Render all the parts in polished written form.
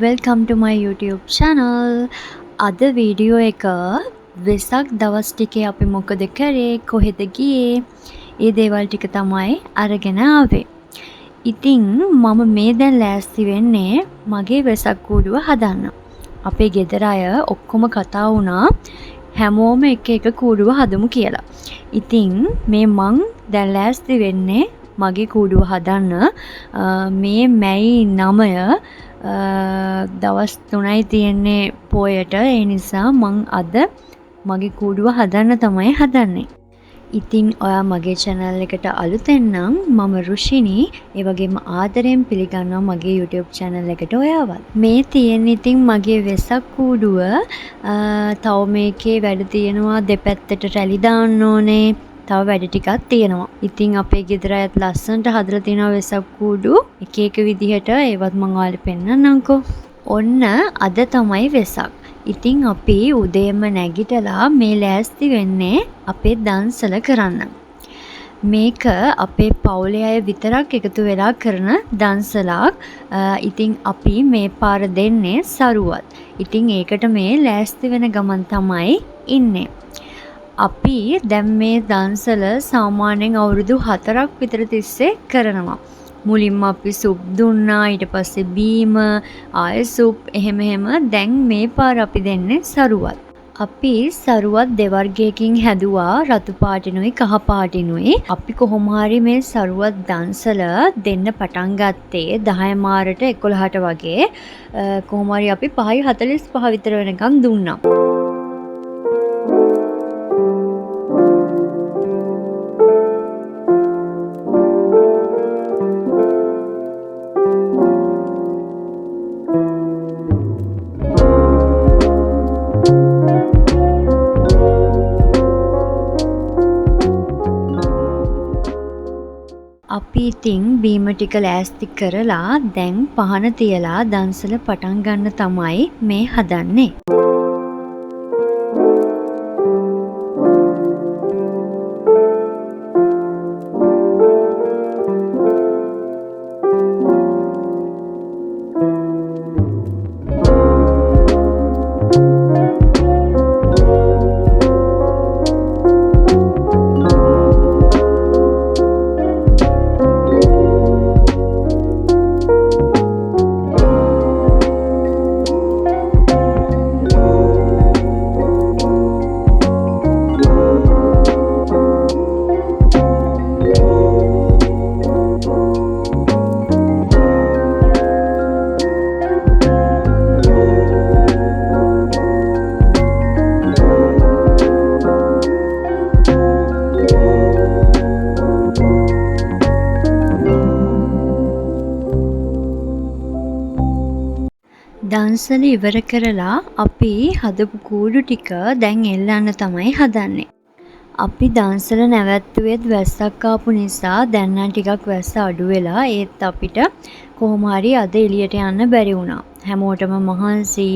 welcome to my YouTube channel. අද video එක වෙසක් දවස් ටිකේ අපි මොකද කරේ, කොහෙද ගියේ, ඒ දේවල් ටික තමයි අරගෙන ආවේ. ඉතින් මම මේ දැන් ලෑස්ති වෙන්නේ මගේ වෙසක් කූඩුව හදන්න. අපේ ගෙදර අය ඔක්කොම කතා වුණා හැමෝම එක එක කූඩුව හදමු කියලා. ඉතින් මේ මං දැන් ලෑස්ති වෙන්නේ මගේ කූඩුව හදන්න. මේ මැයි 9 දවස් 3යි තියෙන්නේ පොයට. ඒ නිසා මං අද මගේ කූඩුව හදන්න තමයි හදන්නේ. ඉතින් ඔයා මගේ channel එකට අලුතෙන් නම් මම රුෂිනි. ඒ වගේම ආදරයෙන් පිළිගන්නවා මගේ YouTube channel එකට ඔයාවත්. මේ තියෙන්නේ ඉතින් මගේ වෙසක් කූඩුව. තව මේකේ වැඩ තියෙනවා, දෙපැත්තට රැලි දාන්න ඕනේ. තව වැඩ ටිකක් තියෙනවා. ඉතින් අපේ ගෙදර අයත් ලස්සනට හදලා තියෙනවා වෙසක් කූඩු එක එක විදිහට. ඒවත් මම ඔයාලට පෙන්නන්නම්කෝ. ඔන්න අද තමයි වෙසක්. ඉතින් අපි උදේම නැගිටලා මේ ලෑස්ති වෙන්නේ අපේ දන්සල කරන්න. මේක අපේ පවුලේ අය විතරක් එකතු වෙලා කරන දන්සලක්. ඉතින් අපි මේ පාර දෙන්නේ සරුවත්. ඉතින් ඒකට මේ ලෑස්ති වෙන ගමන් තමයි ඉන්නේ. අපි දැන් මේ දන්සල සාමාන්‍යයෙන් අවුරුදු 4ක් විතර තිස්සේ කරනවා. මුලින්ම අපි සුප් දුන්නා, ඊට පස්සේ බීම, ආයෙ සුප්, එහෙම දැන් මේ පාර අපි දෙන්නේ සරුවත්. අපි සරුවත් දෙවර්ගයකින් හැදුවා, රතු පාටිනුයි කහ පාටිනුයි. අපි කොහොම හරි මේ සරුවත් දන්සල දෙන්න පටන් ගත්තේ 10 මාරට 11ට වගේ. කොහොම හරි අපි 5:45 විතර වෙනකම් දුන්නා. අපි ඉතින් බීම ටික ලෑස්ති කරලා දැන් පහන තියලා දන්සල පටන් ගන්න තමයි මේ හදන්නේ. දන්සල ඉවර කරලා අපි හදපු කූඩු ටික දැන් එල්ලන්න තමයි හදන්නේ. අපි දන්සල නැවැත්තුවේත් වැස්සක් ආපු නිසා දැන් නම් ටිකක් වැස්ස අඩු වෙලා, ඒත් අපිට කොහොම හරි අද එළියට යන්න බැරි වුණා. හැමෝටම මහන්සි.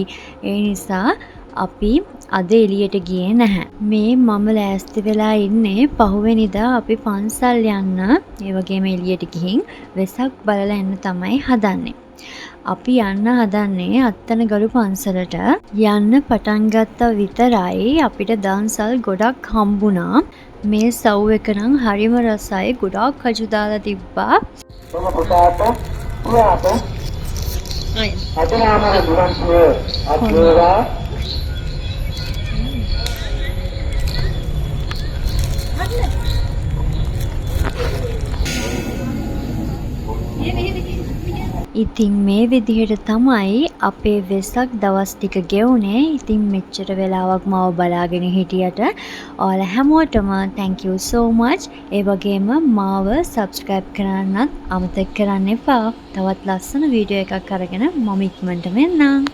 ඒ නිසා අපි අද එළියට ගියේ නැහැ. මේ මම ලෑස්ති වෙලා ඉන්නේ පහුවෙනිදා අපි පන්සල් යන්න, ඒ වගේම එළියට ගිහින් වෙසක් බලලා එන්න තමයි හදන්නේ. අපි යන්න හදන්නේ අත්තනගලු පන්සලට. යන්න පටන් ගත්තා විතරයි අපිට දන්සල් ගොඩක් හම්බුණා. මේ සව් එක නම් හරිම රසයි. ගොඩක් කජු දාලා තිබ්බා. මම පුතාට පුරාට අතනාමර දුරන්සේ අත්වේවා ඉතින් මේ විදිහට තමයි අපේ වෙසක් දවස් ටික ගෙවුනේ. ඉතින් මෙච්චර වෙලාවක් මාව බලාගෙන හිටියට ඔයාලා හැමෝටම thank you so much. ඒ වගේම මාව subscribe කරන්නත් අමතක කරන්න එපා. තවත් ලස්සන වීඩියෝ එකක් අරගෙන මම ඉක්මනටම එන්නම්.